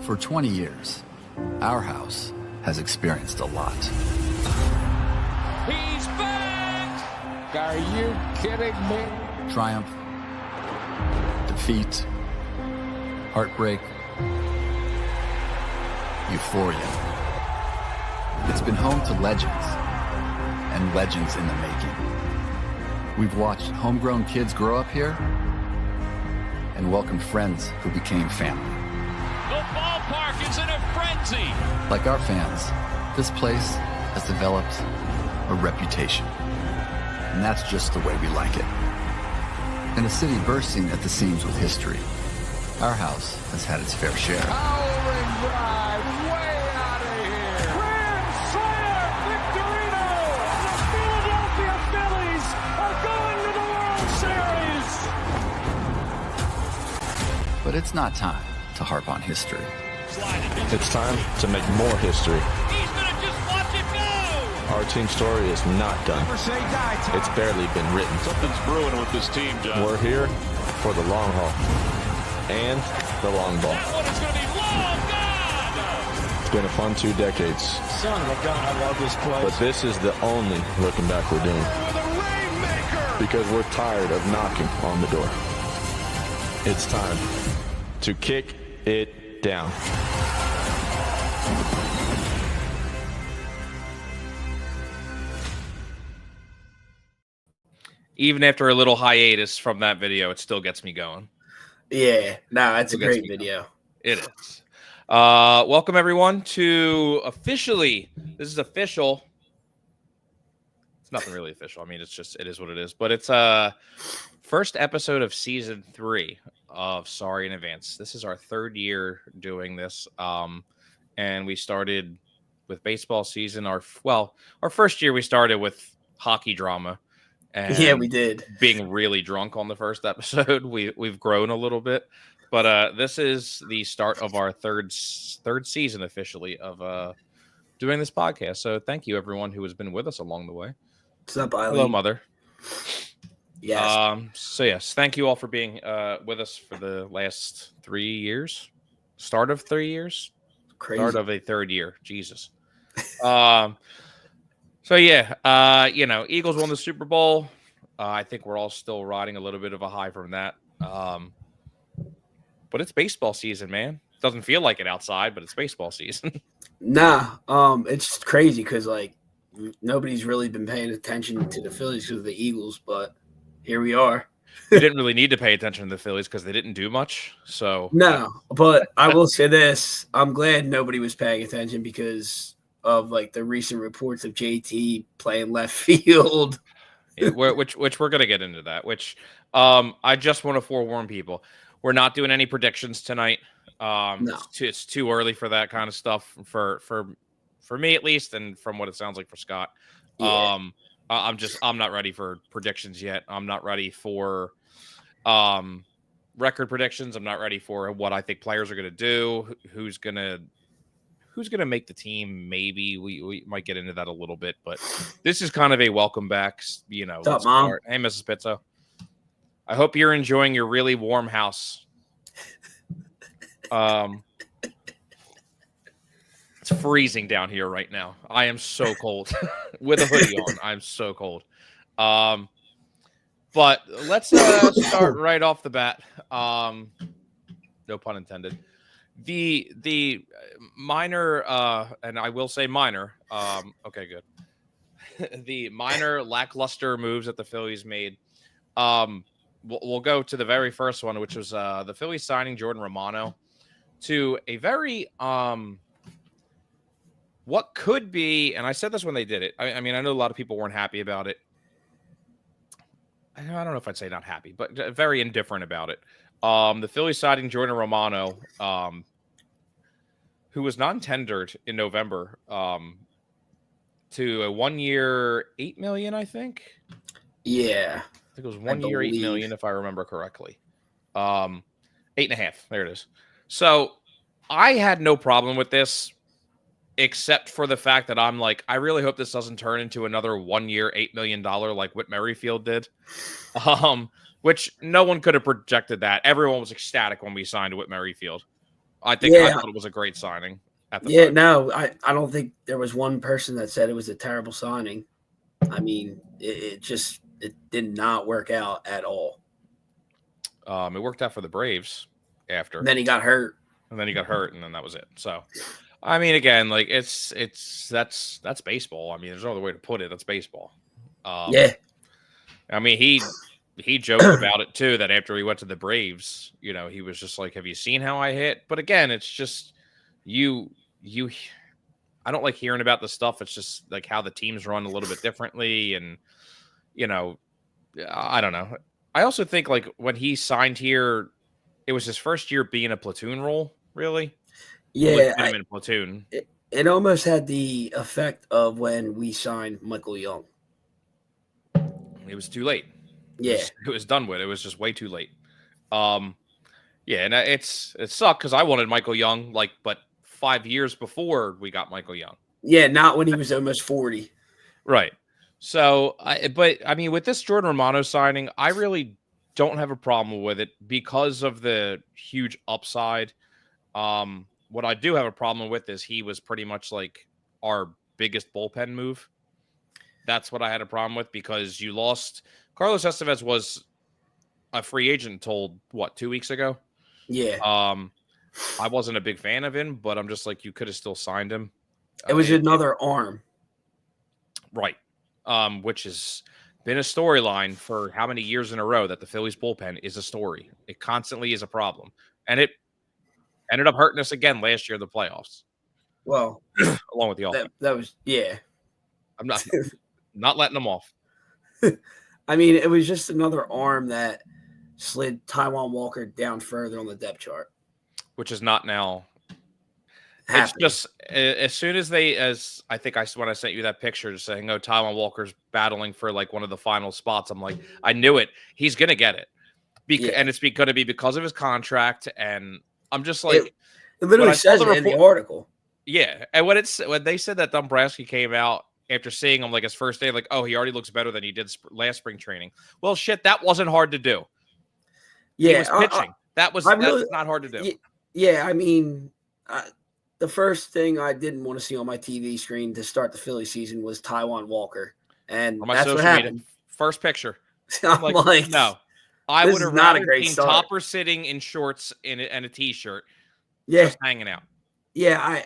For 20 years, our house has experienced a lot. He's back! Are you kidding me? Triumph, defeat, heartbreak, euphoria. It's been home to legends, and legends in the making. We've watched homegrown kids grow up here and welcomed friends who became family. The ballpark is in a frenzy! Like our fans, this place has developed a reputation. And that's just the way we like it. In a city bursting at the seams with history, our house has had its fair share. Howling drive, way out of here! Grand slam, Victorino! The Philadelphia Phillies are going to the World Series! But it's not time to harp on history. It's time to make more history. He's gonna just watch it go! Our team story is not done. Never say die, Tom. It's barely been written. Something's brewing with this team, John. We're here for the long haul and the long ball. That one is gonna be long gone! It's been a fun 2 decades, Son of a gun, I love this place. but this is the only looking back we're doing With a rainmaker! because we're tired of knocking on the door. It's time to kick it down. Even after a little hiatus from that video, it still gets me going. Yeah, no, it's a Still gets great me video. It is. Welcome everyone to officially. This is official. It's nothing really official. I mean, it is what it is. But it's first episode of season 3 of Sorry in Advance. This is our 3rd year doing this, and we started with baseball season. Our first year we started with hockey drama. And Yeah, we did. being really drunk on the first episode. We've grown a little bit, but this is the start of our third season officially of doing this podcast. So thank you everyone who has been with us along the way. What's up, Eileen? Hello, Mother. Yes. So yes, thank you all for being with us for the last 3 years. Start of 3 years. Crazy. Start of a 3rd year. Jesus. So yeah, Eagles won the Super Bowl. I think we're all still riding a little bit of a high from that. But it's baseball season, man. Doesn't feel like it outside, but it's baseball season. Nah, it's just crazy because like nobody's really been paying attention to the Phillies because of the Eagles, but here we are. You didn't really need to pay attention to the Phillies because they didn't do much. So No, but I will say this: I'm glad nobody was paying attention because of like the recent reports of JT playing left field. yeah, which we're gonna get into that. Which I just want to forewarn people: we're not doing any predictions tonight. No. It's too early for that kind of stuff for me at least, and from what it sounds like for Scott. Yeah. I'm not ready for predictions yet. I'm not ready for record predictions. I'm not ready for what I think players are gonna do. Who's gonna make the team? Maybe we might get into that a little bit, but this is kind of a welcome back. What's up, Mom? Hey, Mrs. Pizzo. I hope you're enjoying your really warm house. It's freezing down here right now. I am so cold with a hoodie on. I'm so cold. But let's start right off the bat. No pun intended. The minor, and I will say minor. Okay, good. The minor lackluster moves that the Phillies made. We'll go to the very first one, which was the Phillies signing Jordan Romano to a very what could be, and I said this when they did it. I mean, I know a lot of people weren't happy about it. I don't know if I'd say not happy, but very indifferent about it. The Phillies signing Jordan Romano, who was non-tendered in November, to a 1 year, $8 million, I think. Yeah. I think it was 1 year, $8 million, if I remember correctly. 8.5. There it is. So I had no problem with this, except for the fact that I'm like, I really hope this doesn't turn into another 1 year, $8 million like Whit Merrifield did. Which no one could have projected that. Everyone was ecstatic when we signed Whit Merrifield. I thought it was a great signing at the time. No, I don't think there was one person that said it was a terrible signing. I mean, it did not work out at all. It worked out for the Braves after. And then he got hurt. And then that was it. So, I mean, again, like that's baseball. I mean, there's no other way to put it. That's baseball. Yeah. I mean, he joked about it too, that after he went to the Braves, you know, he was just like, have you seen how I hit? But again, it's just I don't like hearing about the stuff. It's just like how the teams run a little bit differently. And, you know, I don't know. I also think like when he signed here, it was his first year being a platoon role, really. Yeah. Put him in a platoon. It almost had the effect of when we signed Michael Young. It was too late. Yeah. It was done with. It was just way too late. Yeah, and it sucked because I wanted Michael Young, but 5 years before we got Michael Young. Yeah, not when he was almost 40. Right. So, but I mean, with this Jordan Romano signing, I really don't have a problem with it because of the huge upside. What I do have a problem with is he was pretty much like our biggest bullpen move. That's what I had a problem with because you lost. Carlos Estevez was a free agent until 2 weeks ago? Yeah. I wasn't a big fan of him, but I'm just like, you could have still signed him. It was another arm. Right. Which has been a storyline for how many years in a row that the Phillies bullpen is a story. It constantly is a problem. And it ended up hurting us again last year in the playoffs. Well, along with the offense. That was, yeah. I'm not letting them off. I mean, it was just another arm that slid Taijuan Walker down further on the depth chart. Which is not now. Happening. It's just as soon as I think when I sent you that picture just saying, oh, Taijuan Walker's battling for like one of the final spots, I'm like, I knew it. He's going to get it. And it's going to be because of his contract. And I'm just like. It literally says it in the article. Yeah. And when they said that Dombrowski came out after seeing him like his first day, like, oh, he already looks better than he did last spring training. Well, shit, that wasn't hard to do. Yeah. He was pitching. That's not hard to do. Yeah. I mean, the first thing I didn't want to see on my TV screen to start the Philly season was Taijuan Walker. And that's what happened. Media, first picture. I'm like, no. I would have rather seen start. Topper sitting in shorts and a T-shirt. Yeah. Just hanging out. Yeah,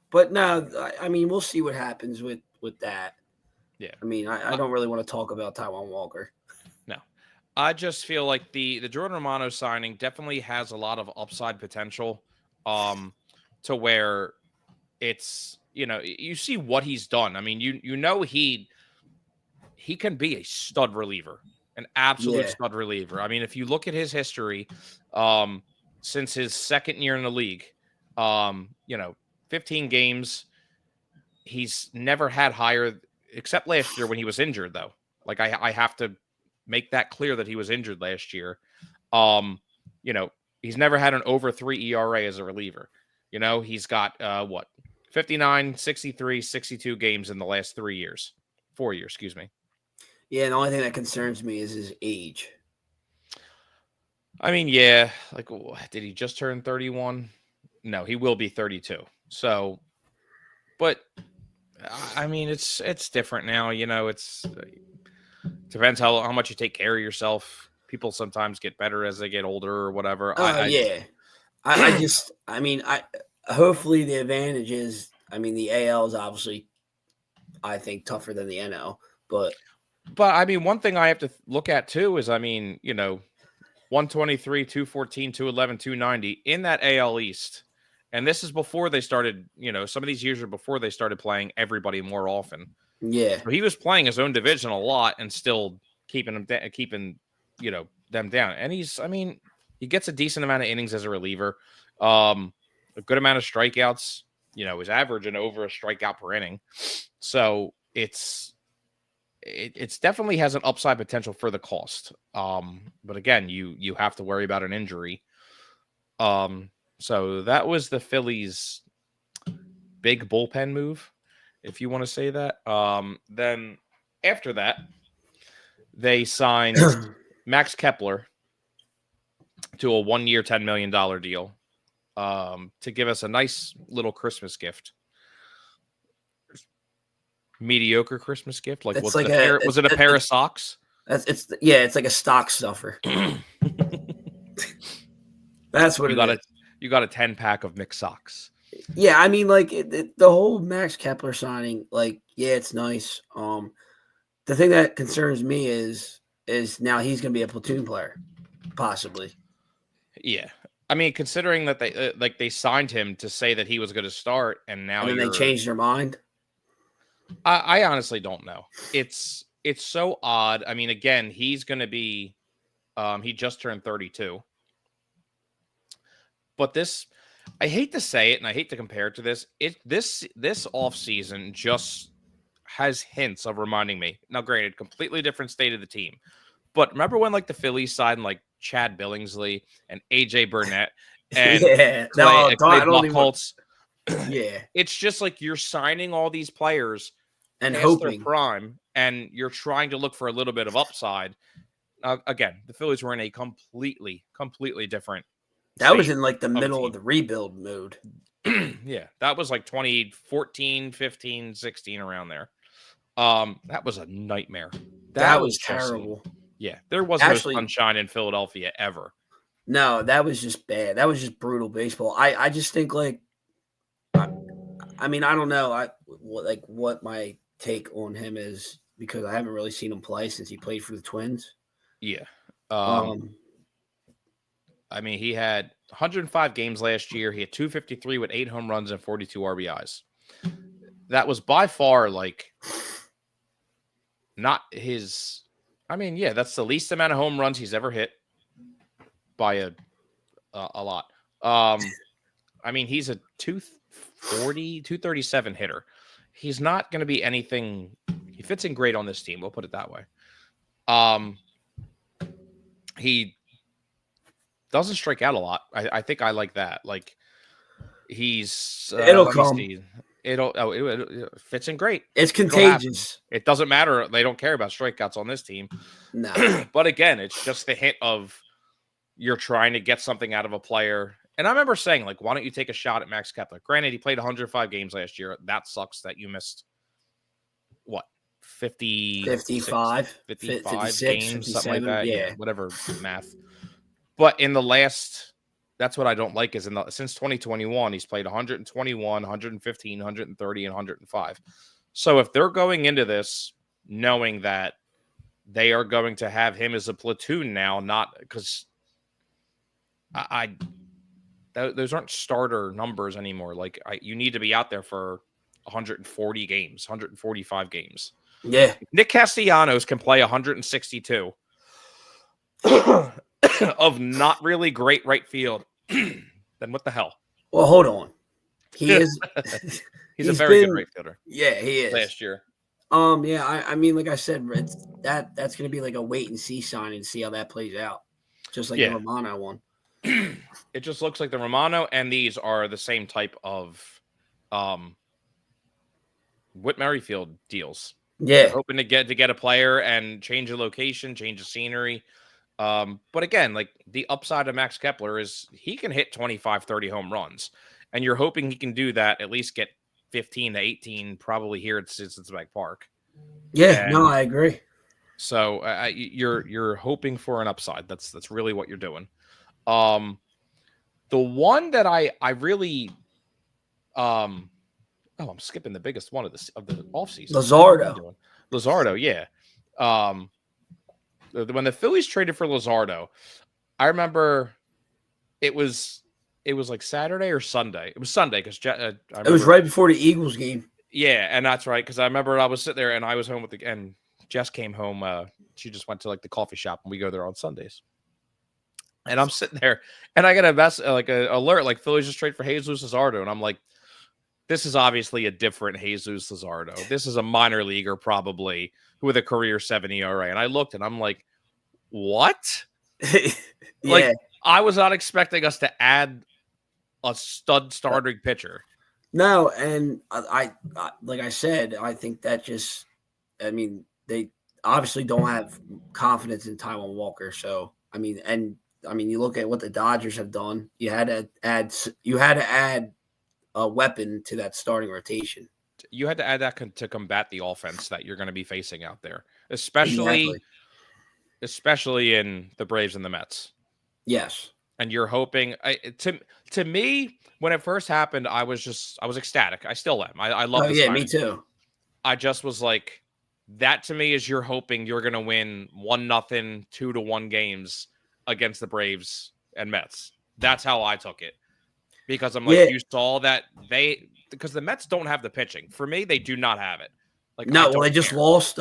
but no, I mean, we'll see what happens with that. Yeah. I mean, I don't really want to talk about Taijuan Walker. No. I just feel like the Jordan Romano signing definitely has a lot of upside potential to where it's, you see what he's done. I mean, you know he can be a stud reliever, an absolute stud reliever. I mean, if you look at his history since his second year in the league, 15 games, he's never had higher, except last year when he was injured, though. Like, I have to make that clear that he was injured last year. He's never had an over 3 ERA as a reliever. He's got 59, 63, 62 games in the last 4 years, excuse me. Yeah, the only thing that concerns me is his age. I mean, yeah, like, did he just turn 31? No, he will be 32. So, but I mean, it's different now. It's depends how much you take care of yourself. People sometimes get better as they get older or whatever. Hopefully the advantage is, the AL is obviously, I think, tougher than the NL, but I mean, one thing I have to look at too is, 123, 214, 211, 290 in that AL East. And this is before they started, some of these years are before they started playing everybody more often. Yeah. So he was playing his own division a lot and still keeping them down. And he gets a decent amount of innings as a reliever, a good amount of strikeouts, his average and over a strikeout per inning. So it's definitely has an upside potential for the cost. But again, you have to worry about an injury. So that was the Phillies' big bullpen move, if you want to say that. Then after that, they signed Max Kepler to a 1-year, $10 million deal. to give us a nice little Christmas gift. Mediocre Christmas gift. Like, was it a pair of socks? It's like a stock stuffer. That's what you got a 10-pack of mixed socks. Yeah, I mean, like the whole Max Kepler signing, like, yeah, it's nice. The thing that concerns me is now he's going to be a platoon player, possibly. Yeah, I mean, considering that they signed him to say that he was going to start, and now then they changed their mind. I honestly don't know. It's so odd. I mean, again, he's going to be. He just turned 32. But this, I hate to say it, and I hate to compare it to this. This offseason just has hints of reminding me. Now, granted, completely different state of the team. But remember when, like, the Phillies signed, like, Chad Billingsley and AJ Burnett and Clay Buchholz? Yeah. It's just like you're signing all these players and past hoping their prime, and you're trying to look for a little bit of upside. Again, the Phillies were in a completely different. That was in, like, the middle of the rebuild mode. Yeah, that was like 2014, 15, 16, around there. That was a nightmare. That was terrible. Yeah, there was no sunshine in Philadelphia ever. No, that was just bad. That was just brutal baseball. I just think, like, I mean, I don't know what my take on him is, because I haven't really seen him play since he played for the Twins. Yeah. I mean, he had 105 games last year. He had 253 with 8 home runs and 42 RBIs. That was by far, like, not his. I mean, yeah, that's the least amount of home runs he's ever hit by a lot. I mean, he's a 240, 237 hitter. He's not going to be anything. He fits in great on this team. We'll put it that way. He doesn't strike out a lot. I think I like that. Like, he's it'll come. It fits in great. It's contagious. It doesn't matter. They don't care about strikeouts on this team. No. But again, it's just the hint of you're trying to get something out of a player. And I remember saying, like, why don't you take a shot at Max Kepler? Granted, he played 105 games last year. That sucks that you missed, what, 55 games, 57, something like that. Yeah, whatever math. But in the last, that's what I don't like, is since 2021, he's played 121, 115, 130, and 105. So if they're going into this knowing that they are going to have him as a platoon now, not because those aren't starter numbers anymore. Like, you need to be out there for 140 games, 145 games. Yeah. Nick Castellanos can play 162 of not really great right field. Then what the hell? Well, hold on. He is. he's a very good right fielder. Yeah, he is. Last year. Yeah. I mean, like I said, that's going to be like a wait and see sign and see how that plays out. Just like the Romano one. It just looks like the Romano and these are the same type of Whit Merrifield deals. Yeah. They're hoping to get a player and change the location, change the scenery. But again, like, the upside of Max Kepler is he can hit 25, 30 home runs. And you're hoping he can do that, at least get 15 to 18 probably here at Citizens Park. Yeah, no, I agree. So you're hoping for an upside. That's really what you're doing. The one that I really I'm skipping the biggest one of the offseason. Luzardo, yeah. When the Phillies traded for Luzardo, I remember it was like Saturday or Sunday. It was Sunday because it was right before the Eagles game. Yeah, and that's right, because I remember I was sitting there and I was home and Jess came home. She just went to, like, the coffee shop, and we go there on Sundays. And I'm sitting there, and I get a alert, like, Phillies just trade for Jesus Luzardo, and I'm like, this is obviously a different Jesus Luzardo. This is a minor leaguer probably with a career 7 ERA. And I looked, and I'm like, what? Yeah. Like, I was not expecting us to add a stud starting pitcher. No, and I like I said, I think that just, I mean, they obviously don't have confidence in Taijuan Walker. So, I mean, and I mean, you look at what the Dodgers have done. You had to add a weapon to that starting rotation. You had to add that to combat the offense that you're going to be facing out there, especially in the Braves and the Mets. Yes. And you're hoping to me, when it first happened, I was ecstatic. I still am. I love this. Me too. I just was like, that to me is you're hoping you're going to win 1-0, 2-1 games against the Braves and Mets. That's how I took it. Because I'm like, you saw that because the Mets don't have the pitching. For me, they do not have it. Like, no, well, they just lost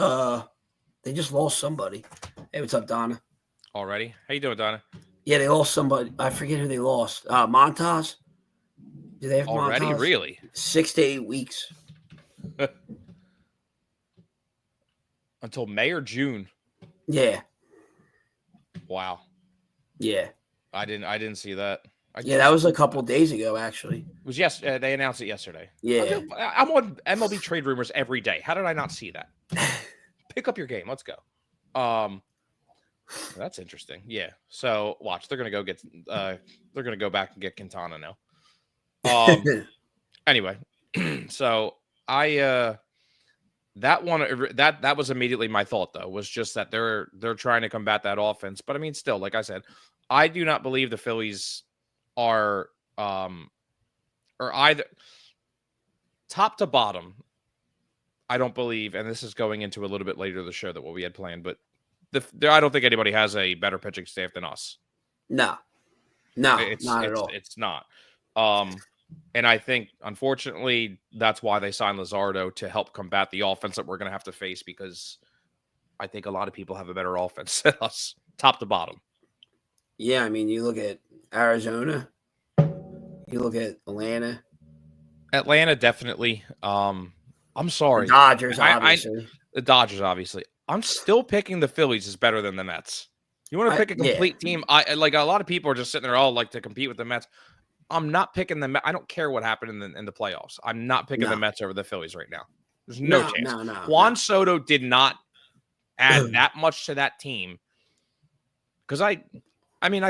somebody. Hey, what's up, Donna? Already? How you doing, Donna? Yeah, they lost somebody. I forget who they lost. Montas? Do they have already? Montas? Really? 6 to 8 weeks. Until May or June. Yeah. Wow. Yeah. I didn't see that. That was a couple days ago, actually. It was they announced it yesterday. Yeah. I'm on MLB trade rumors every day. How did I not see that? Pick up your game. Let's go. That's interesting. Yeah. So watch, they're gonna go back and get Quintana now. Anyway, so that was immediately my thought, though, was just that they're trying to combat that offense. But I mean, still, like I said, I do not believe the Phillies are or either top to bottom. I don't believe, and this is going into a little bit later in the show that what we had planned, but I don't think anybody has a better pitching staff than us. No, not at all. It's not. And I think, unfortunately, that's why they signed Luzardo, to help combat the offense that we're going to have to face, because I think a lot of people have a better offense than us, top to bottom. Yeah, I mean, you look at Arizona, you look at Atlanta. Atlanta, definitely. I'm sorry. The Dodgers, obviously. The Dodgers, obviously. I'm still picking the Phillies is better than the Mets. You want to pick a complete team? Like, a lot of people are just sitting there, like to compete with the Mets. I'm not picking the Mets. I don't care what happened in the playoffs. I'm not picking the Mets over the Phillies right now. There's no chance. Juan Soto did not add that much to that team, because I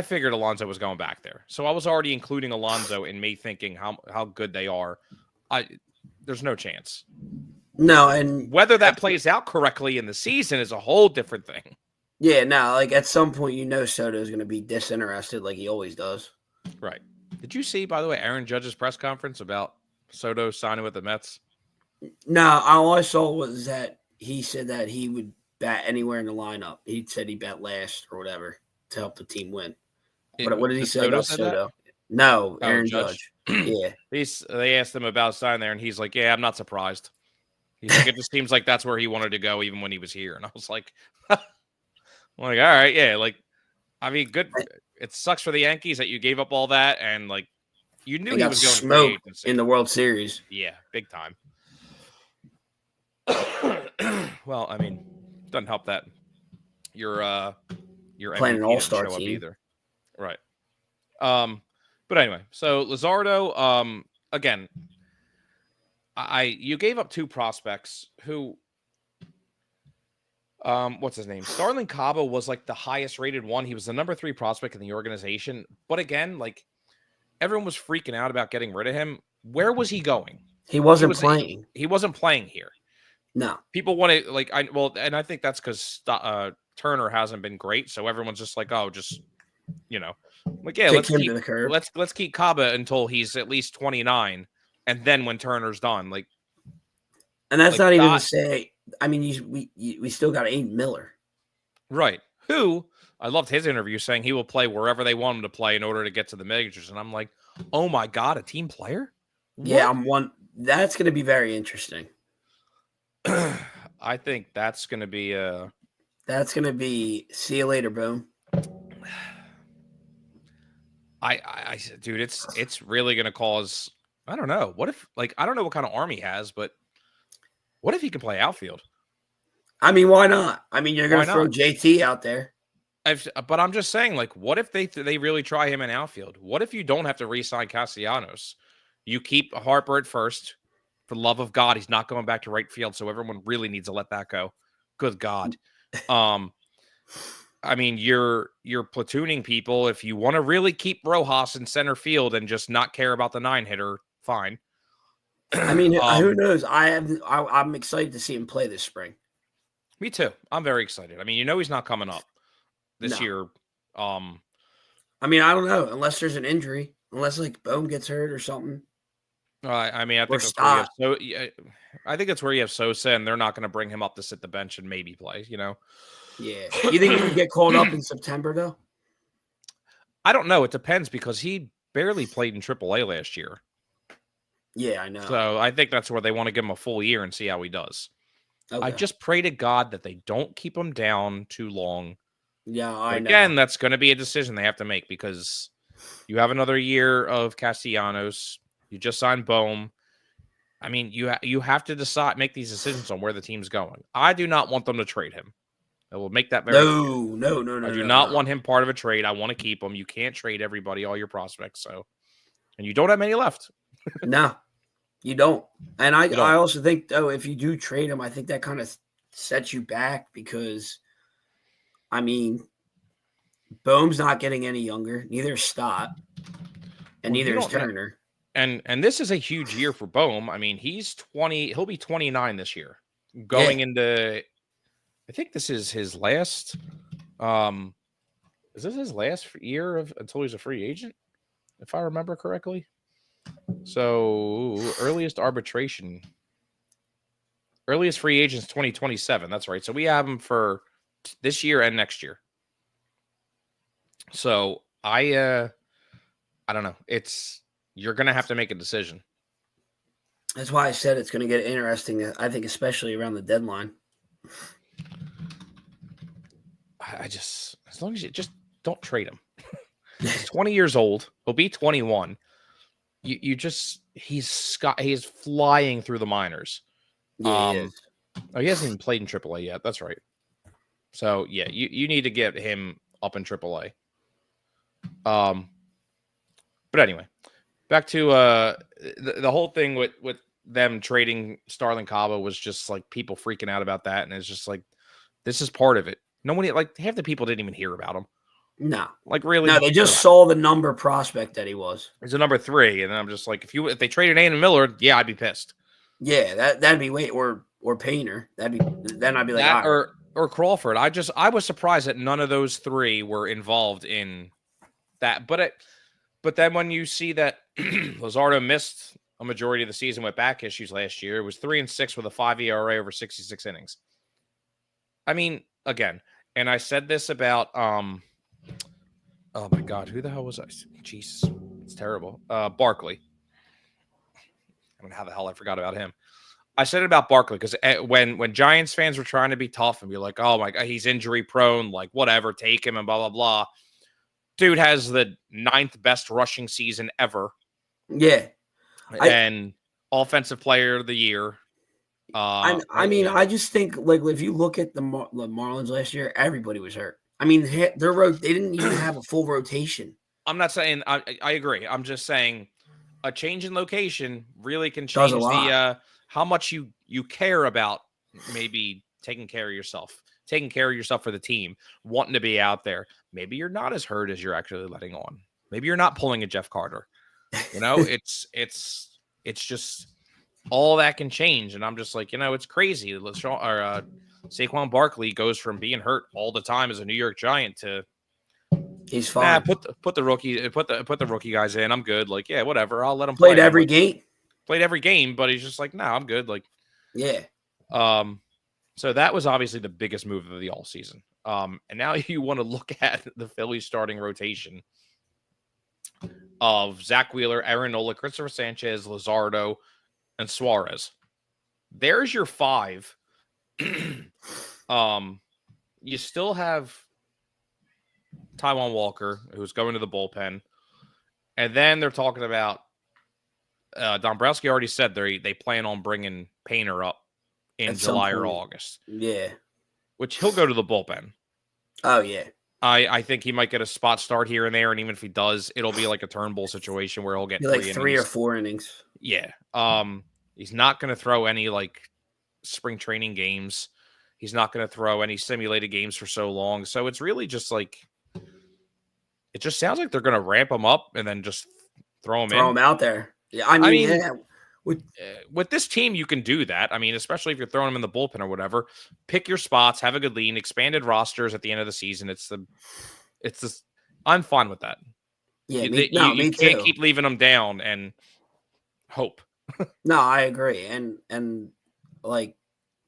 figured Alonso was going back there, so I was already including Alonso in me thinking how good they are. There's no chance. No, and whether that plays out correctly in the season is a whole different thing. Yeah, no, like at some point, Soto is going to be disinterested, like he always does. Right. Did you see, by the way, Aaron Judge's press conference about Soto signing with the Mets? No, all I saw was that he said that he would bat anywhere in the lineup. He said he bet last or whatever to help the team win. What did he say about Soto? No, Aaron Judge. Yeah. They asked him about signing there, and he's like, yeah, I'm not surprised. He's like, it just seems like that's where he wanted to go even when he was here. And I was like, all right, yeah. Like, I mean, good. It sucks for the Yankees that you gave up all that, and like you knew he was going to smoke in the World Series. Yeah, big time. Well, I mean, doesn't help that you're playing an all-star team either, right? But anyway, so Luzardo, again, you gave up two prospects who. What's his name? Starling Cabo was like the highest rated one. He was the number 3 prospect in the organization. But again, like everyone was freaking out about getting rid of him. Where was he going? He wasn't playing. He wasn't playing here. No. People want to and I think that's because Turner hasn't been great. So everyone's just like, oh, just like let's keep Caba until he's at least 29, and then when Turner's done, like. And that's not even to say. I mean, we still got Aiden Miller. Right. Who, I loved his interview saying he will play wherever they want him to play in order to get to the majors. And I'm like, oh my God, a team player? Yeah, that's going to be very interesting. I think that's going to be see you later, boom. Dude, it's really going to cause, I don't know. What if, I don't know what kind of arm he has, but what if he can play outfield? I mean, why not? I mean, you're going to throw JT out there. But I'm just saying, what if they really try him in outfield? What if you don't have to re-sign Castellanos? You keep Harper at first. For the love of God, he's not going back to right field, so everyone really needs to let that go. Good God. I mean, you're platooning people. If you want to really keep Rojas in center field and just not care about the 9-hitter, fine. I mean, who knows? I'm excited to see him play this spring. Me too. I'm very excited. I mean, he's not coming up this year. I mean, I don't know unless there's an injury, unless like Bohm gets hurt or something. I mean, I think that's where you have Sosa, and they're not going to bring him up to sit the bench and maybe play. Yeah. You think he could get called up in September though? I don't know. It depends because he barely played in AAA last year. Yeah, I know. So I think that's where they want to give him a full year and see how he does. Okay. I just pray to God that they don't keep him down too long. Yeah, I know. Again, that's going to be a decision they have to make because you have another year of Castellanos. You just signed Bohm. I mean, you have to make these decisions on where the team's going. I do not want them to trade him. I will make that very clear. No. I do not want him part of a trade. I want to keep him. You can't trade everybody, all your prospects. And you don't have many left. No, you don't. And I also think, though, if you do trade him, I think that kind of sets you back because, I mean, Bohm's not getting any younger. Neither is Stott. And neither is Turner. And this is a huge year for Bohm. I mean, he's 20. He'll be 29 this year. Going into, I think this is his last. Is this his last year until he's a free agent, if I remember correctly? So earliest free agents 2027. That's right. So we have him for this year and next year. So I don't know. You're going to have to make a decision. That's why I said it's going to get interesting, I think, especially around the deadline. As long as you just don't trade him. He's 20 years old. He'll be 21. He's flying through the minors. Yeah, he is. Oh, he hasn't even played in AAA yet. That's right. So, yeah, you need to get him up in AAA. But anyway, back to the whole thing with them trading Starlin Cabo was just like people freaking out about that, and it's just like this is part of it. Nobody, like half the people didn't even hear about him. No, like really. No, they just saw the number prospect that he was. He's a number 3, and I'm just like, if they traded Andon Miller, yeah, I'd be pissed. Yeah, that'd be or Painter. Then I'd be like that, or Crawford. I was surprised that none of those 3 were involved in that. But then when you see that Luzardo missed a majority of the season with back issues last year, it was 3-6 with a 5 ERA over 66 innings. I mean, again, and I said this about oh my God, who the hell was I? Jesus, it's terrible. Barkley. I don't know how the hell I forgot about him. I said it about Barkley because when Giants fans were trying to be tough and be like, oh my God, he's injury prone, like whatever, take him and blah, blah, blah. Dude has the 9th best rushing season ever. Yeah. And offensive player of the year. I mean, I just think like if you look at the Marlins last year, everybody was hurt. I mean, they didn't even have a full rotation. I'm not saying I agree. I'm just saying a change in location really can change the how much you care about maybe taking care of yourself for the team, wanting to be out there. Maybe you're not as hurt as you're actually letting on. Maybe you're not pulling a Jeff Carter. You know, it's just all that can change. And I'm just like, it's crazy. Saquon Barkley goes from being hurt all the time as a New York Giant to he's fine. Put the rookie guys in. I'm good. Like, yeah, whatever. I'll let him play. Played every game. Played every game, but he's just like, no, I'm good. Like, yeah. So that was obviously the biggest move of the all season. And now you want to look at the Phillies starting rotation of Zach Wheeler, Aaron Nola, Christopher Sanchez, Luzardo, and Suarez. There's your 5. You still have Taijuan Walker, who's going to the bullpen. And then they're talking about Dombrowski already said they plan on bringing Painter up in July or August. Yeah. Which he'll go to the bullpen. Oh, yeah. I think he might get a spot start here and there, and even if he does, it'll be like a Turnbull situation where he'll get like 3 or 4 innings. Yeah. He's not going to throw any like spring training games. He's not going to throw any simulated games for so long. So it's really just like, it just sounds like they're going to ramp him up and then just throw him out there. Yeah, I mean, yeah. With this team, you can do that. I mean, especially if you're throwing him in the bullpen or whatever. Pick your spots, have a good lean, expanded rosters at the end of the season. I'm fine with that. Yeah, you me can't too. keep leaving them down and hope. No, I agree, and like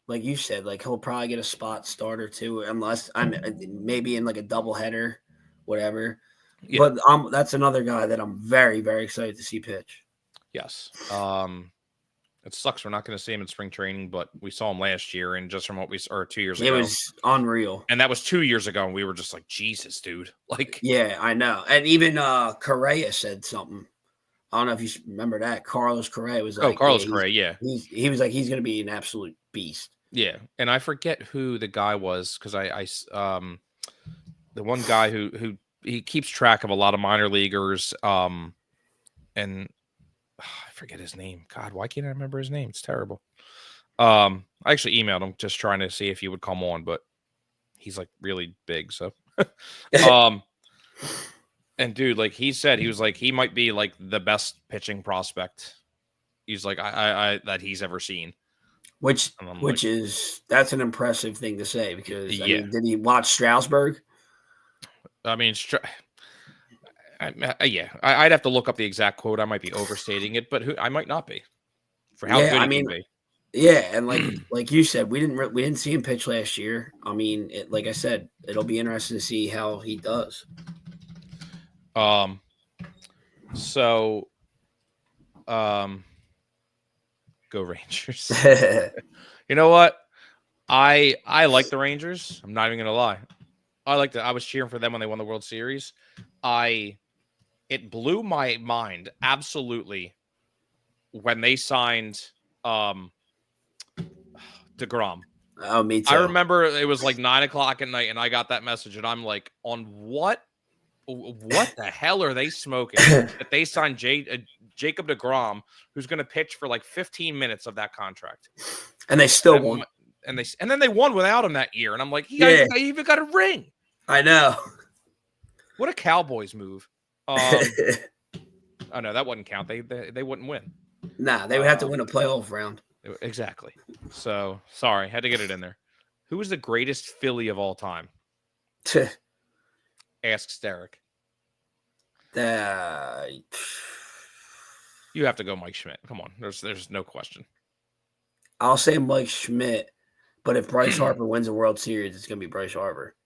you said, like he'll probably get a spot starter too, unless I'm maybe in like a doubleheader, whatever. Yeah. But that's another guy that I'm very, very excited to see pitch. Yes. It sucks we're not going to see him in spring training, but we saw him last year, and just from what 2 years ago, it was unreal. And that was 2 years ago, and we were just like, Jesus, dude. Like, yeah, I know. And even Correa said something. I don't know if you remember that. Carlos Correa was like, Carlos Correa, yeah. He was like, he's going to be an absolute beast. Yeah, and I forget who the guy was because the one guy who he keeps track of a lot of minor leaguers, and I forget his name. God, why can't I remember his name? It's terrible. I actually emailed him just trying to see if he would come on, but he's like really big, so and dude, like he said, he was like he might be like the best pitching prospect. He's like I that he's ever seen. Which is that's an impressive thing to say because I mean, did he watch Strasburg? I mean, I'd have to look up the exact quote. I might be overstating it, but I might not be. For how good he can be. Yeah, and like you said, we didn't see him pitch last year. I mean, like I said, it'll be interesting to see how he does. So, go Rangers. You know what? I like the Rangers. I'm not even gonna lie. I was cheering for them when they won the World Series. It blew my mind absolutely when they signed DeGrom. Oh, me too. I remember it was like 9:00 at night, and I got that message, and I'm like, on what the hell are they smoking? That they signed Jacob DeGrom, who's going to pitch for like 15 minutes of that contract, and they still won. And then they won without him that year, and I'm like, he even got a ring. I know. What a Cowboys move. Oh no, that wouldn't count. They wouldn't win. Nah, they would have to win a playoff round. Exactly. So sorry, had to get it in there. Who is the greatest Philly of all time? Asks Derek. You have to go Mike Schmidt. Come on. There's no question. I'll say Mike Schmidt, but if Bryce Harper wins a World Series, it's going to be Bryce Harper.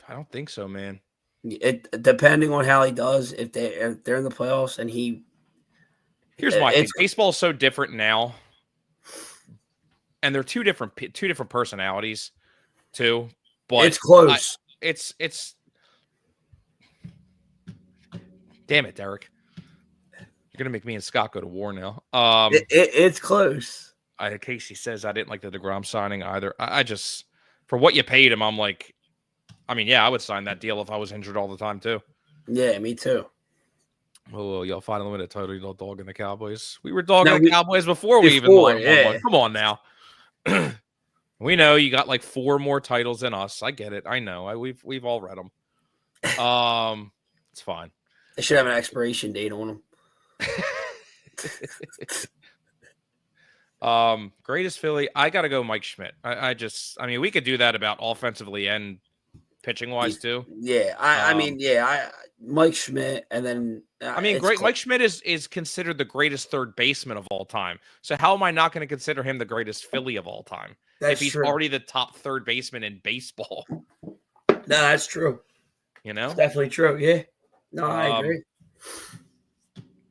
I don't think so, man. It depending on how he does, if they're in the playoffs and he. Here's my thing. Baseball is so different now, and they're two different personalities, too. But it's close. It's. Damn it, Derek! You're gonna make me and Scott go to war now. It's close. Casey says I didn't like the DeGrom signing either. I just, for what you paid him, I'm like, I mean, yeah, I would sign that deal if I was injured all the time too. Yeah, me too. Oh, y'all finally win a title. You're not dogging the Cowboys. We were dogging the Cowboys before we even won. Yeah. Come on now. We know you got like 4 more titles than us. I get it. I know. We've all read them. It's fine. They should have an expiration date on them. Greatest Philly. I got to go Mike Schmidt. I mean, we could do that about offensively and pitching wise too. Yeah. Mike Schmidt, and then Mike Schmidt is considered the greatest third baseman of all time. So how am I not going to consider him the greatest Philly of all time? If he's already the top third baseman in baseball. No, that's true. You know? It's definitely true. Yeah. No, I agree.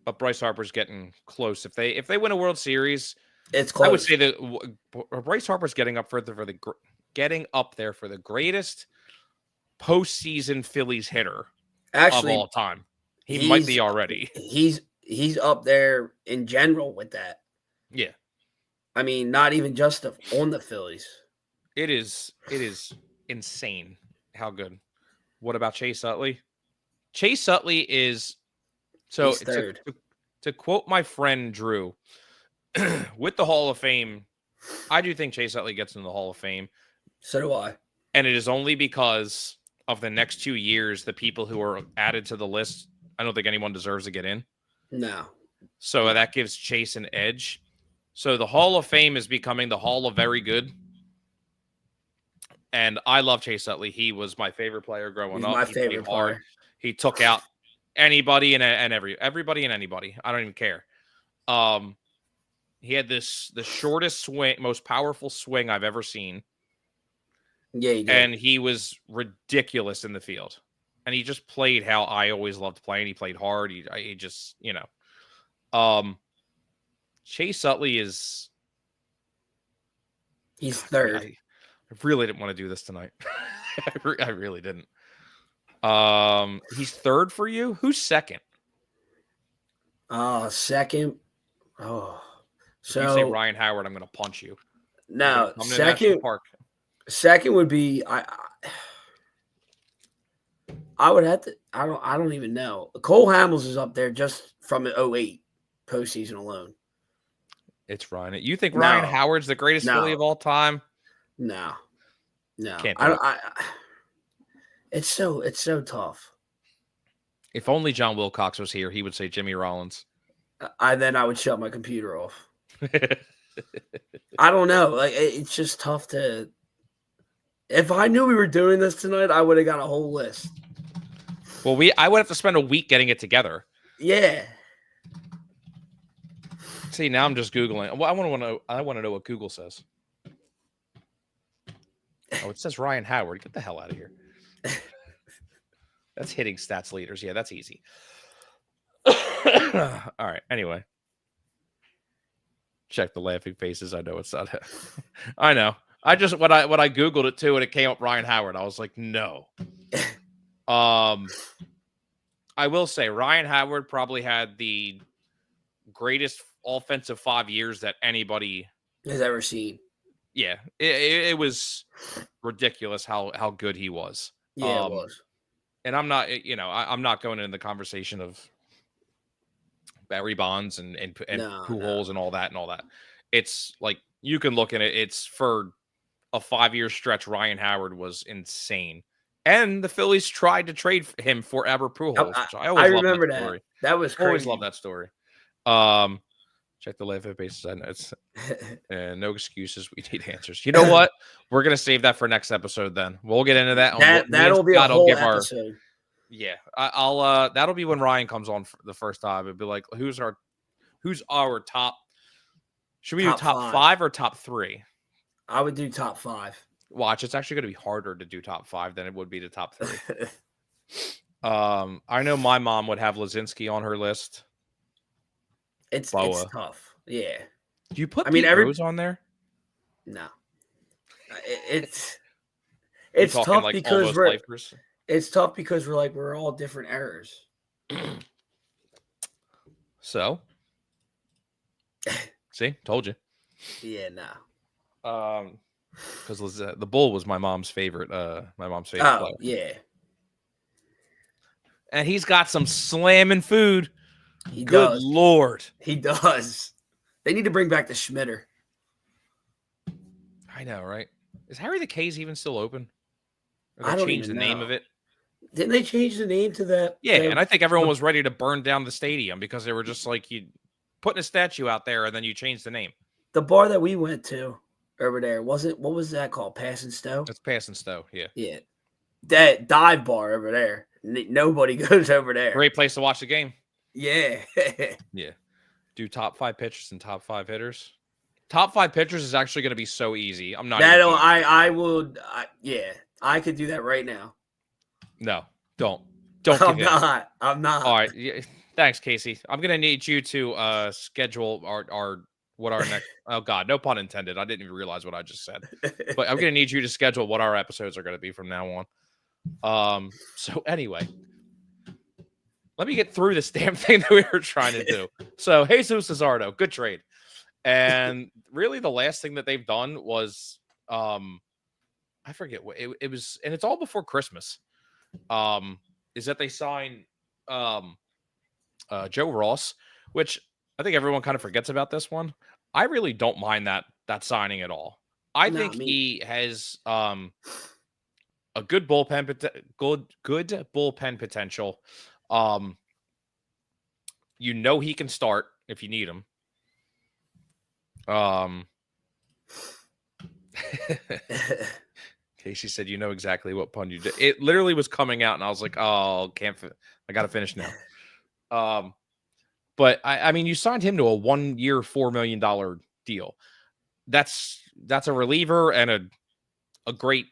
But Bryce Harper's getting close. If they win a World Series, it's close. I would say that Bryce Harper's getting up there for the greatest postseason Phillies hitter of all time. He might be already. He's up there in general with that. Yeah. I mean, not even just on the Phillies. It is insane how good. What about Chase Utley? Chase Utley is so to quote my friend Drew with the Hall of Fame. I do think Chase Utley gets into the Hall of Fame. So do I. And it is only because of the next 2 years, the people who are added to the list, I don't think anyone deserves to get in. No. So that gives Chase an edge. So the Hall of Fame is becoming the Hall of Very Good. And I love Chase Utley. He was my favorite player growing He's up. my He favorite played hard. player. He took out anybody and everybody and anybody. I don't even care. He had the shortest swing, most powerful swing I've ever seen. Yeah, he did. And he was ridiculous in the field. And he just played how I always loved playing. He played hard. He just, Chase Utley is... He's third. I really didn't want to do this tonight. I really didn't. He's third for you? Who's second? Second. Oh. So if you say Ryan Howard, I'm going to punch you. No, I'm in National Park. Second would be I would have to. I don't even know. Cole Hamels is up there just from the 2008 postseason alone. It's Ryan. You think Ryan Howard's the greatest Philly of all time? No. Can't do it. It's so tough. If only John Wilcox was here, he would say Jimmy Rollins. Then I would shut my computer off. I don't know. Like it's just tough to. If I knew we were doing this tonight, I would have got a whole list. Well, I would have to spend a week getting it together. Yeah. See, now I'm just Googling. Well, I want to know what Google says. Oh, it says Ryan Howard. Get the hell out of here. That's hitting stats leaders. Yeah, that's easy. All right. Anyway. Check the laughing faces. I know it's not. I know. I just when I Googled it too, and it came up Ryan Howard. I was like, no. I will say Ryan Howard probably had the greatest offensive 5 years that anybody has ever seen. Yeah, it was ridiculous how good he was. Yeah, it was. And I'm not, I'm not going into the conversation of Barry Bonds and Pujols and all that. It's like you can look at it. It's for a 5-year stretch. Ryan Howard was insane, and the Phillies tried to trade him for Albert Pujols. Which I remember that story. That was crazy. Always love that story. Check the laughing faces. I know it's and no excuses. We need answers. You know what? We're gonna save that for next episode. Then we'll get into that. That'll be a whole episode. I'll that'll be when Ryan comes on for the first time. It'd be like, who's our top? Should we do top 5 or top 3? I would do top 5. Watch, it's actually going to be harder to do top 5 than it would be to top 3. I know my mom would have Lazinski on her list. It's tough. Yeah. Do you put Rose on there? No. It's tough like because it's tough because we're all different eras. So, see, told you. Yeah, no. Because the Bull was my mom's favorite. Player. Yeah. And he's got some slamming food. Good Lord. He does. They need to bring back the Schmitter. I know, right? Is Harry the K's even still open? Or I don't change the name of it. Didn't they change the name to that? Yeah, and I think everyone was ready to burn down the stadium because they were just like, you putting a statue out there and then you change the name. The bar that we went to over there, what was that called? Pass and Stowe? It's Pass and Stowe, yeah. Yeah. That dive bar over there. Nobody goes over there. Great place to watch the game. Yeah. Yeah. Do top 5 pitchers and top 5 hitters. Top 5 pitchers is actually going to be so easy. I'm not. Yeah. I could do that right now. No, don't. I'm not. All right. Yeah, thanks, Casey. I'm going to need you to schedule our next. Oh God, no pun intended. I didn't even realize what I just said. But I'm going to need you to schedule what our episodes are going to be from now on. So anyway, let me get through this damn thing that we were trying to do. So Jesus Luzardo, good trade. And really the last thing that they've done was, I forget what it was. And it's all before Christmas. Is that they signed Joe Ross, which I think everyone kind of forgets about this one. I really don't mind that signing at all. I think he has a good bullpen, good bullpen potential. He can start if you need him. Casey said, "You know exactly what pun you did." It literally was coming out, and I was like, "Oh, I got to finish now." But I mean, you signed him to a 1-year, $4 million deal. That's a reliever and a great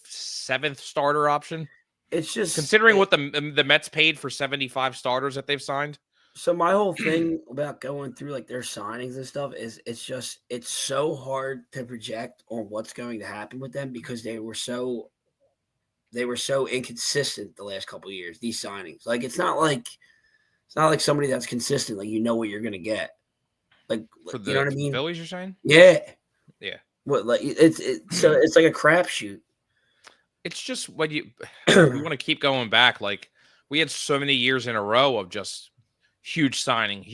7th starter option. It's just considering what the Mets paid for 75 starters that they've signed. So my whole thing about going through like their signings and stuff is it's so hard to project on what's going to happen with them because they were so inconsistent the last couple of years. These signings, like it's not like somebody that's consistent. Like you know what you're gonna get. Like For you know what I mean? Phillies, you're saying? Yeah. What like so it's like a crapshoot. It's just when we want to keep going back. Like we had so many years in a row of just huge signing.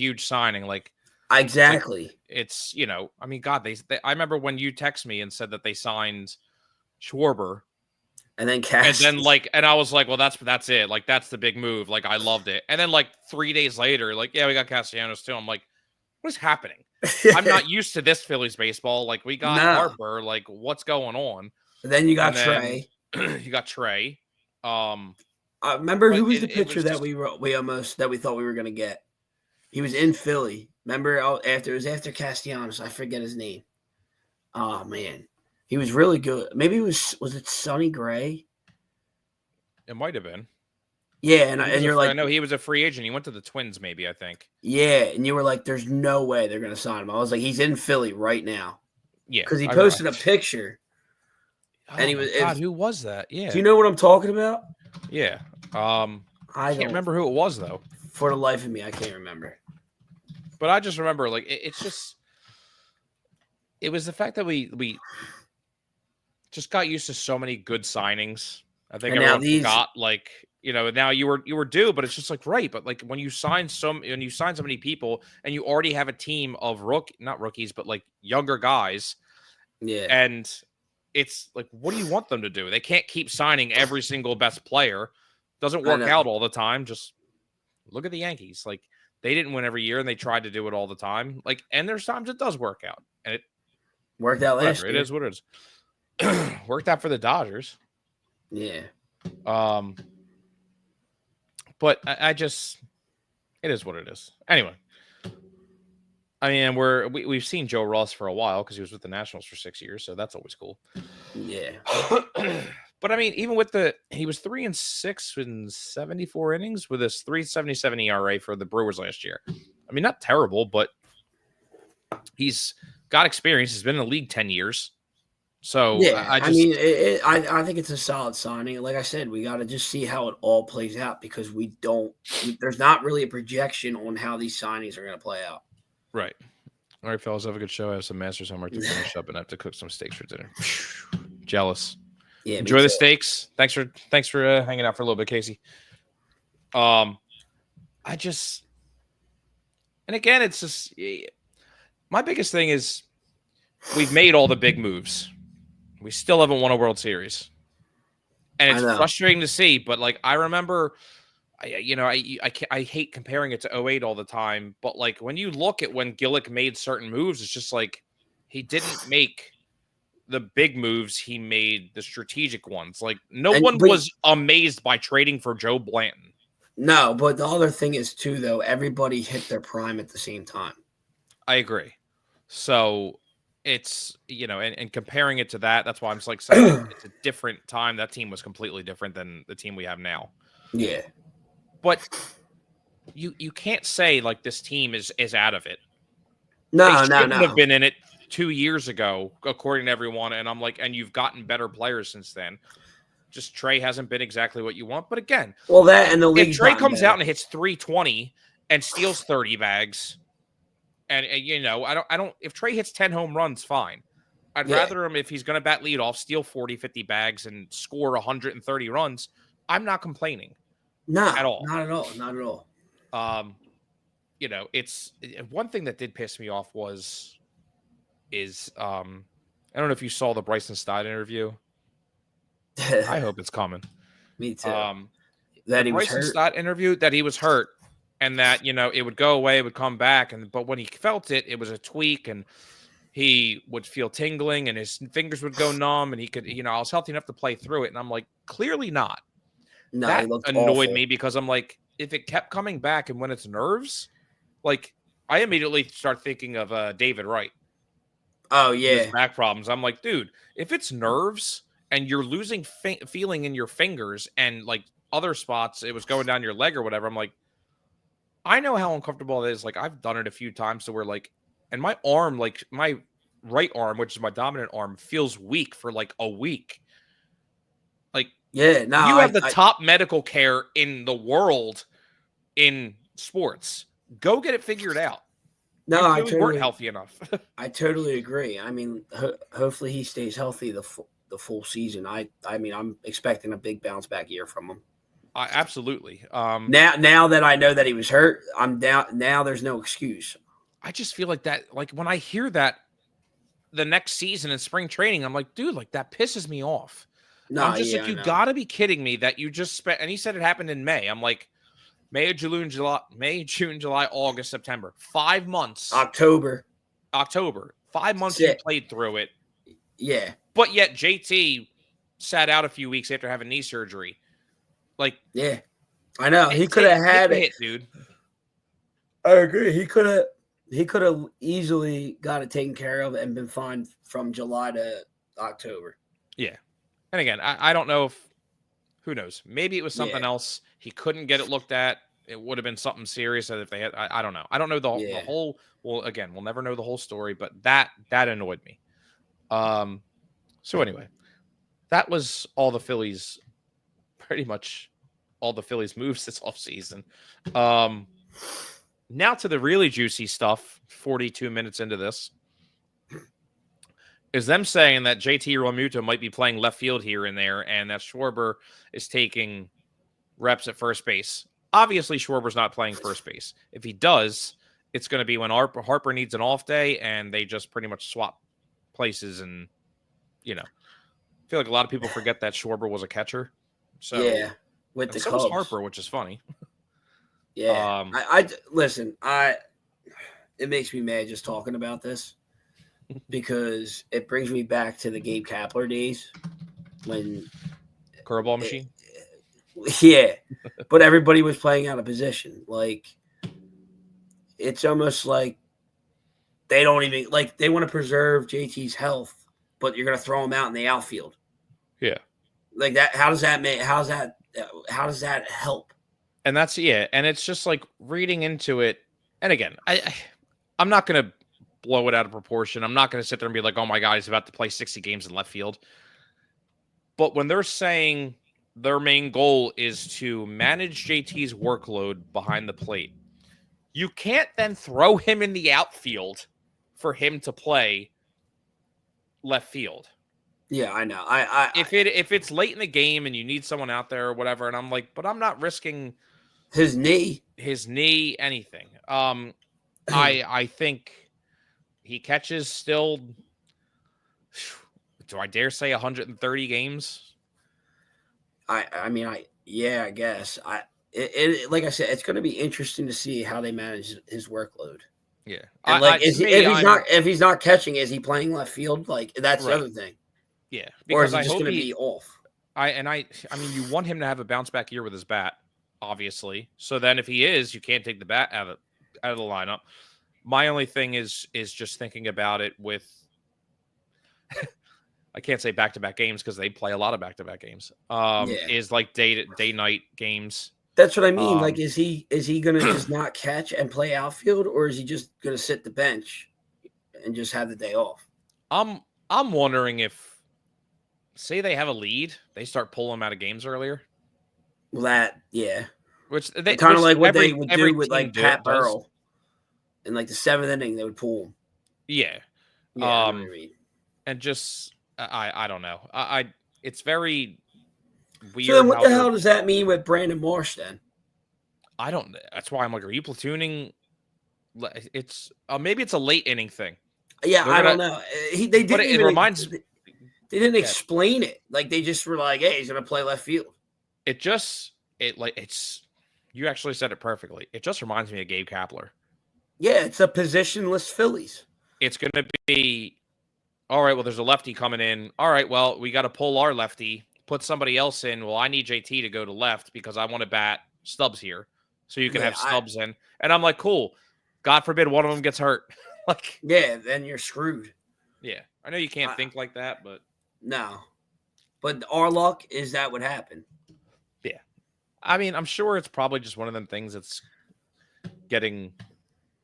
Like exactly. It's I mean, God, they I remember when you text me and said that they signed Schwarber. And then and I was like, well, that's it. Like, that's the big move. Like, I loved it. And then like 3 days later, like, yeah, we got Castellanos too. I'm like, what is happening? I'm not used to this Phillies baseball. Like, we got Harper. Like, what's going on? And then you got Trey. You got Trey. Remember who was the pitcher that we thought we were gonna get? He was in Philly. Remember after Castellanos. I forget his name. Oh man. He was really good. Maybe was it Sonny Gray? It might have been. Yeah, and you're like, I know he was a free agent. He went to the Twins, maybe, I think. Yeah, and you were like, there's no way they're gonna sign him. I was like, he's in Philly right now. Yeah, because he posted a picture, and he was. God, who was that? Yeah. Do you know what I'm talking about? Yeah. I can't remember who it was though. For the life of me, I can't remember. But I just remember, like, it's just, it was the fact that we just got used to so many good signings. I think everyone forgot, like, now you were due, but it's just like, right. But like when you sign so many people and you already have a team of not rookies, but like younger guys. Yeah. And it's like, what do you want them to do? They can't keep signing every single best player. Doesn't work out all the time. Just look at the Yankees. Like, they didn't win every year and they tried to do it all the time. Like, and there's times it does work out. And it worked out last year. It is what it is. Worked out for the Dodgers. Yeah. But I just, it is what it is. Anyway, I mean, we've seen Joe Ross for a while because he was with the Nationals for 6 years, so that's always cool. Yeah. But I mean, even with he was 3-6 in 74 innings with his 3.77 ERA for the Brewers last year. I mean, not terrible, but he's got experience. He's been in the league 10 years. So yeah, I think it's a solid signing. Like I said, we got to just see how it all plays out because there's not really a projection on how these signings are going to play out. Right. All right, fellas, have a good show. I have some Masters homework to finish up and I have to cook some steaks for dinner. Jealous. Yeah. Enjoy the steaks. Thanks for hanging out for a little bit, Casey. And again, it's just, my biggest thing is we've made all the big moves. We still haven't won a World Series. And it's frustrating to see, but like, I remember, I hate comparing it to 2008 all the time, but like when you look at when Gillick made certain moves, it's just like he didn't make the big moves, he made the strategic ones. Like no one was amazed by trading for Joe Blanton. No, but the other thing is too, though, everybody hit their prime at the same time. I agree. So it's, and comparing it to that's why I'm just like saying it's a different time. That team was completely different than the team we have now. Yeah. But you can't say like this team is out of it. No, they shouldn't have been in it 2 years ago, according to everyone. And I'm like, and you've gotten better players since then. Just Trey hasn't been exactly what you want. But again, if Trey comes out and hits 320 and steals 30 bags, and I don't. If Trey hits 10 home runs, fine. I'd rather him if he's going to bat leadoff, steal 40, 50 bags, and score 130 runs. I'm not complaining. No, at all. Not at all. Not at all. It's one thing that did piss me off is I don't know if you saw the Bryson Stott interview. I hope it's coming. Me too. The That he was Bryson hurt. Stott interview that he was hurt and that, it would go away, it would come back. But when he felt it, it was a tweak and he would feel tingling and his fingers would go numb and he could, I was healthy enough to play through it. And I'm like, clearly not. No, That he looked annoyed awful. me because I'm like, if it kept coming back and when it's nerves, like I immediately start thinking of David Wright. Oh, His yeah. back problems. I'm like, dude, if it's nerves and you're losing feeling in your fingers and like other spots, it was going down your leg or whatever. I'm like, I know how uncomfortable it is. Like I've done it a few times to where like, and my arm, like my right arm, which is my dominant arm, feels weak for like a week. Like, Yeah, no. you have the top medical care in the world in sports. Go get it figured out. No, You I clearly weren't healthy enough. I totally agree. I mean, hopefully he stays healthy the full season. I mean, I'm expecting a big bounce back year from him. Absolutely. Now that I know that he was hurt, I'm down. Now there's no excuse. I just feel like that. Like when I hear that the next season in spring training, I'm like, dude, like that pisses me off. No, I'm just yeah, like, you got to be kidding me that you just spent. And he said it happened in May. I'm like, May, June, July, August, September. 5 months. October. 5 months Shit. you played through it. Yeah. But yet JT sat out a few weeks after having knee surgery. Like, yeah, I know he could have had it, it, dude. I agree. He could have easily got it taken care of and been fine from July to October. Yeah. And again, I don't know if, who knows? Maybe it was something Yeah. else. He couldn't get it looked at. It would have been something serious if they had. I don't know. I don't know the whole. Well, again, we'll never know the whole story, but that annoyed me. So anyway, that was all the Phillies. Pretty much all the Phillies moves this offseason. Now to the really juicy stuff. 42 minutes into this is them saying that JT Realmuto might be playing left field here and there, and that Schwarber is taking reps at first base. Obviously, Schwarber's not playing first base. If he does, it's going to be when Harper needs an off day, and they just pretty much swap places. And I feel like a lot of people forget that Schwarber was a catcher. So yeah, with the so Cubs. was Harper, which is funny. Yeah, I listen. It makes me mad just talking about this because it brings me back to the Gabe Kapler days when Curveball machine. Yeah, but everybody was playing out of position. Like it's almost like they don't even like they want to preserve JT's health, but you're going to throw him out in the outfield. Yeah, like that. How does that make? How does that help? And that's and it's just like reading into it. And again, I'm not going to blow it out of proportion. I'm not going to sit there and be like, oh my God, he's about to play 60 games in left field. But when they're saying their main goal is to manage JT's workload behind the plate, you can't then throw him in the outfield for him to play left field. Yeah, I know. If it's late in the game and you need someone out there or whatever, and I'm like, but I'm not risking his knee, anything. I think he catches still. Do I dare say 130 games? I mean, I guess. Like I said, it's going to be interesting to see how they manage his workload. Yeah. And if he's not catching, is he playing left field? Like that's the other thing. Yeah. Or is he just going to be off? I mean, you want him to have a bounce back year with his bat, obviously. So then if he is, you can't take the bat out of the lineup. My only thing is just thinking about it with I can't say back-to-back games because they play a lot of back-to-back games. Is like day-night games. That's what I mean. Like, is he going to just not catch and play outfield, or is he just going to sit the bench and just have the day off? I'm wondering if, say they have a lead, they start pulling them out of games earlier. Well, which they kind of like what they would do with like Pat does. Burrell in like the 7th inning, they would pull him. Yeah. I know what I mean. And just I don't know. It's very weird. So then what the hell does that mean with Brandon Marsh then? That's why I'm like, are you platooning? It's maybe it's a late inning thing. Yeah, They're I gonna, don't know. They didn't but it even. reminds. They didn't Yeah, explain it. Like they just were like, "Hey, he's gonna play left field." it's. You actually said it perfectly. It just reminds me of Gabe Kapler. Yeah, it's a positionless Phillies. It's going to be all right. Well, there's a lefty coming in. All right. Well, we got to pull our lefty, put somebody else in. Well, I need JT to go to left because I want to bat Stubbs here, so you can Yeah, have Stubbs in. And I'm like, cool. God forbid one of them gets hurt. Like, yeah, then you're screwed. yeah, I know you can't think like that, but No. But our luck is that would happen. yeah. I mean, I'm sure it's probably just one of them things that's getting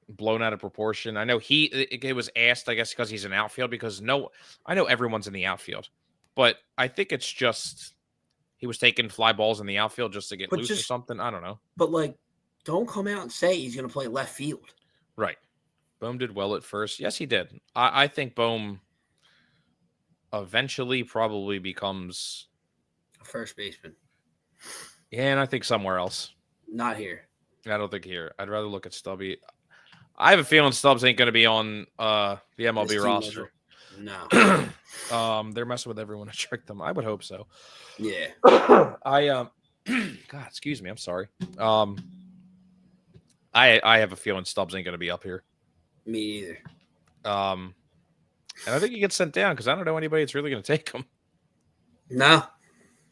blown out of proportion. I know it was asked, I guess, because he's in outfield, because I know everyone's in the outfield, but I think it's just he was taking fly balls in the outfield just to get loose or something. I don't know. But like, don't come out and say he's going to play left field. Right. Bohm did well at first. Yes, he did. I think Bohm eventually probably becomes A first baseman. Yeah, and I think somewhere else. Not here. I don't think here. I'd rather look at Stubby. I have a feeling Stubbs ain't going to be on the MLB roster. No. They're messing with everyone to trick them. I would hope so. Yeah. God, excuse me. I'm sorry. I have a feeling Stubbs ain't going to be up here. Me either. And I think he gets sent down because I don't know anybody that's really going to take him. No,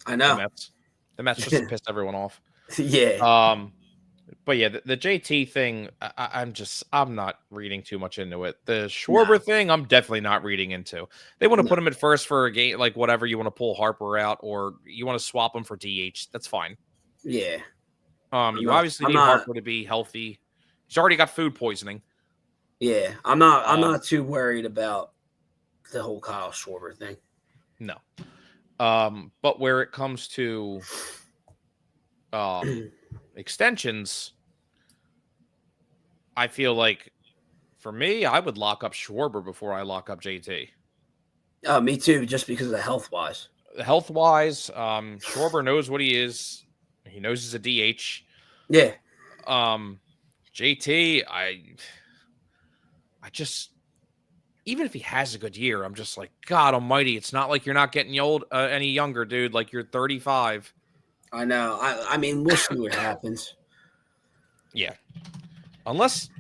I know. The Mets just to piss everyone off. Yeah. But yeah, the JT thing, I'm not reading too much into it. The Schwarber thing, I'm definitely not reading into. They want to put him at first for a game, like whatever. You want to pull Harper out, or you want to swap him for DH. That's fine. Yeah. You obviously need Harper to be healthy. He's already got food poisoning. Yeah, I'm not too worried about the whole Kyle Schwarber thing. No. But where it comes to extensions, I feel like for me, I would lock up Schwarber before I lock up JT. Me too, just because of the health-wise. Health-wise, Schwarber knows what he is. He knows he's a DH. Yeah. JT, I just, even if he has a good year, I'm just like, God almighty, it's not like you're not getting any younger, dude. Like, you're 35. I know. I mean, we'll see what happens. Yeah. Unless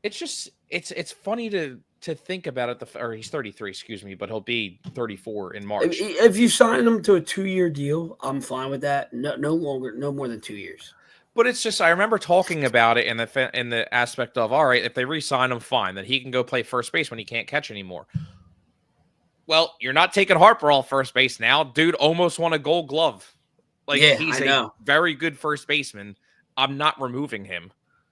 it's just, it's funny to think about it. Or he's 33, excuse me, but he'll be 34 in March. If you sign him to a 2-year deal, I'm fine with that. No more than 2 years. But it's just, I remember talking about it in the aspect of, all right, if they re-sign him, fine, then he can go play first base when he can't catch anymore. Well, you're not taking Harper off first base now. Dude almost won a Gold Glove. Like, yeah, he's a very good first baseman. I'm not removing him.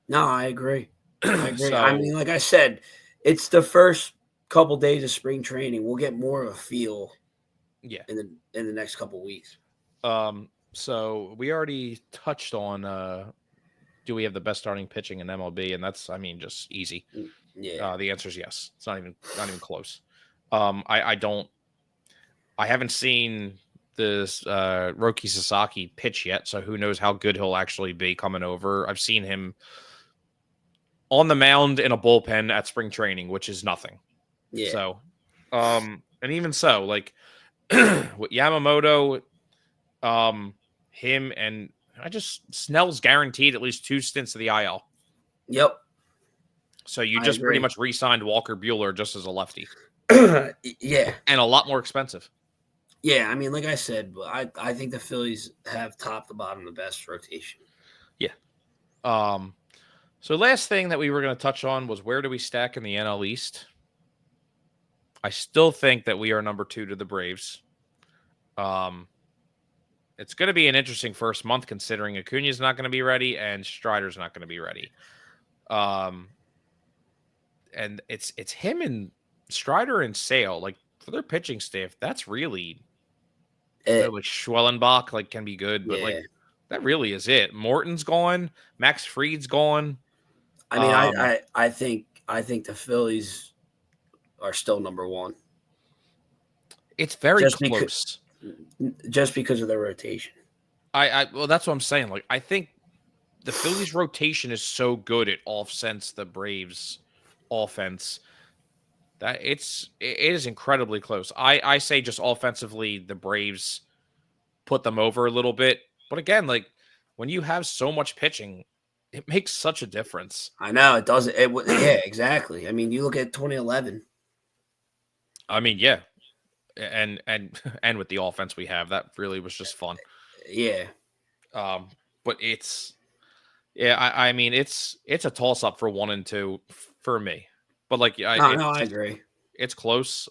No, I agree. I mean, like I said, it's the first couple days of spring training. We'll get more of a feel. Yeah. In the next couple weeks. So we already touched on do we have the best starting pitching in MLB? And that's, I mean, just easy. Yeah. The answer is yes. It's not even close. I haven't seen this Roki Sasaki pitch yet, so who knows how good he'll actually be coming over. I've seen him on the mound in a bullpen at spring training, which is nothing. Yeah. So, and even so, like with Yamamoto, him and Snell's guaranteed at least 2 stints of the IL. Yep. So you just pretty much re-signed Walker Buehler just as a lefty. Yeah. And a lot more expensive. Yeah, I mean, like I said, I think the Phillies have top to bottom the best rotation. Yeah. So last thing that we were going to touch on was where do we stack in the NL East? I still think that we are number 2 to the Braves. It's going to be an interesting first month considering Acuna's not going to be ready and Strider's not going to be ready. And it's him and Strider and Sale, like for their pitching staff, that's really like Schwellenbach, like can be good, but like that really is it. Morton's gone, Max Fried's gone. I mean, I think the Phillies are still number 1. It's very close. Just because of their rotation. Well, that's what I'm saying. Like, I think the Phillies rotation is so good it offsets the Braves offense. That it is incredibly close. I say just offensively, the Braves put them over a little bit. But again, like when you have so much pitching, it makes such a difference. I know it doesn't. Yeah, exactly. I mean, you look at 2011. I mean, yeah, and with the offense we have, that really was just fun. Yeah. But I mean, it's a toss up for 1 and 2 for me. But like, I agree. It's close.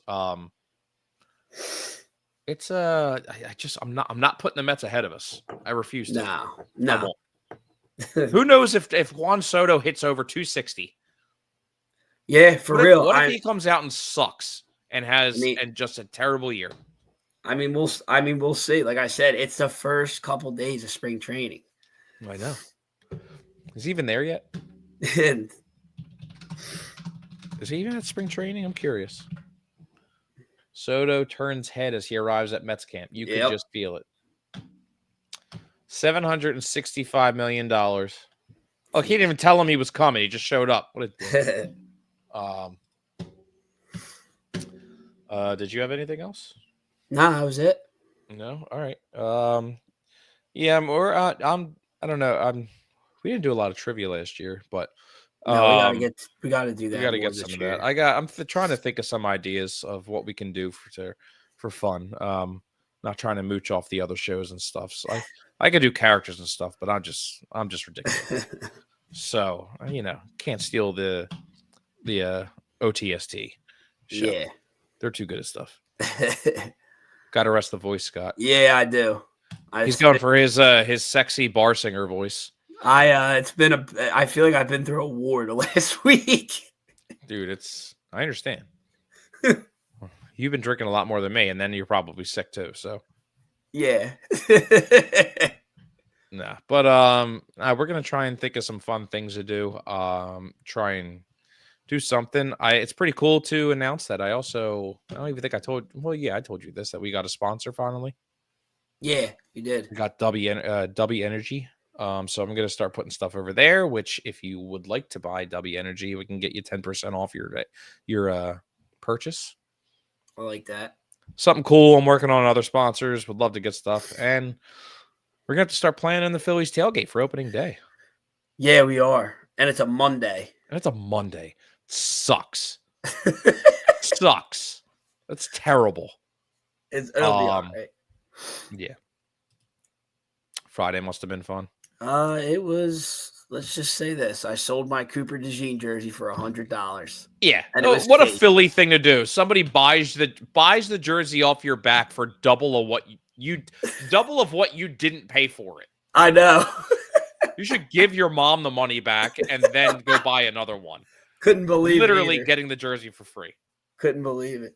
It's I'm not putting the Mets ahead of us. I refuse to. No. I won't. Who knows if Juan Soto hits over 260? Yeah, for real. What if he comes out and sucks and has and just a terrible year? I mean, we'll see. Like I said, it's the first couple days of spring training. I know. Is he even there yet? Is he even at spring training? I'm curious. Soto turns head as he arrives at Mets camp. You can just feel it. $765 million. Oh, he didn't even tell him he was coming. He just showed up. What a dick. Did you have anything else? Nah, that was it. No? All right. Yeah, I don't know. We didn't do a lot of trivia last year, but no, we gotta do that. We gotta get some of that. I'm trying to think of some ideas of what we can do for fun. Not trying to mooch off the other shows and stuff. So I could do characters and stuff, but I'm just ridiculous. So can't steal the OTST show. Yeah, they're too good at stuff. Got to rest the voice, Scott. Yeah, I do. He's going for his sexy bar singer voice. I feel like I've been through a war the last week. Dude, I understand. You've been drinking a lot more than me, and then you're probably sick too, so. Yeah. Nah, but we're going to try and think of some fun things to do. Try and do something. It's pretty cool to announce that. I don't even think I told you this, that we got a sponsor finally. Yeah, you did. We got W Energy. So I'm going to start putting stuff over there, which if you would like to buy W Energy, we can get you 10% off your purchase. I like that. Something cool. I'm working on other sponsors. Would love to get stuff. And we're going to have to start planning the Phillies tailgate for opening day. Yeah, we are. And it's a Monday. Sucks. Sucks. That's terrible. It'll be all right. Yeah. Friday must have been fun. It was. Let's just say this: I sold my Cooper DeJean jersey for $100. Yeah, and what a Philly thing to do! Somebody buys the jersey off your back for double of what you didn't pay for it. I know. You should give your mom the money back and then go buy another one. Couldn't believe literally it getting the jersey for free. Couldn't believe it.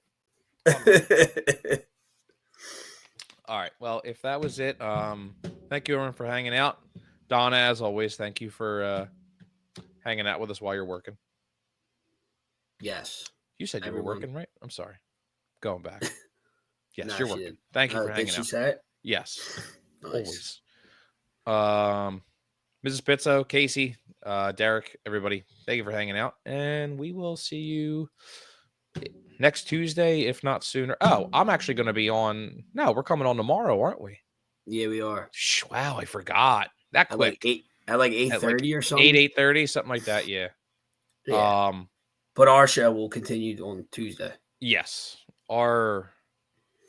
All right. Well, if that was it, thank you everyone for hanging out. Donna, as always, thank you for hanging out with us while you're working. Yes. You said you were working, right? I'm sorry. Going back. Yes, No, you're working. Thank you for hanging out. Did she say it? Yes. Nice. Always. Mrs. Pizzo, Casey, Derek, everybody, thank you for hanging out. And we will see you next Tuesday, if not sooner. Oh, I'm actually going to be on. No, we're coming on tomorrow, aren't we? Yeah, we are. Wow, I forgot. That quick. At 8:30 or something? 8:30, something like that, yeah. But our show will continue on Tuesday. Yes, our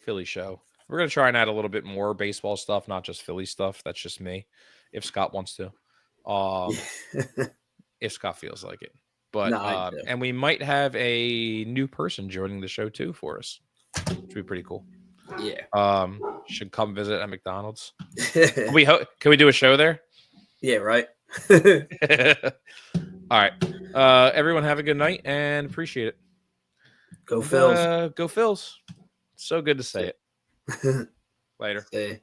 Philly show. We're going to try and add a little bit more baseball stuff, not just Philly stuff. That's just me, if Scott wants to. If Scott feels like it. But and we might have a new person joining the show too for us, which would be pretty cool. Yeah. Should come visit at McDonald's. Can we do a show there? Yeah, right. All right. Everyone have a good night and appreciate it. Go Phils. Go Phils. So good to say it. Later. Hey.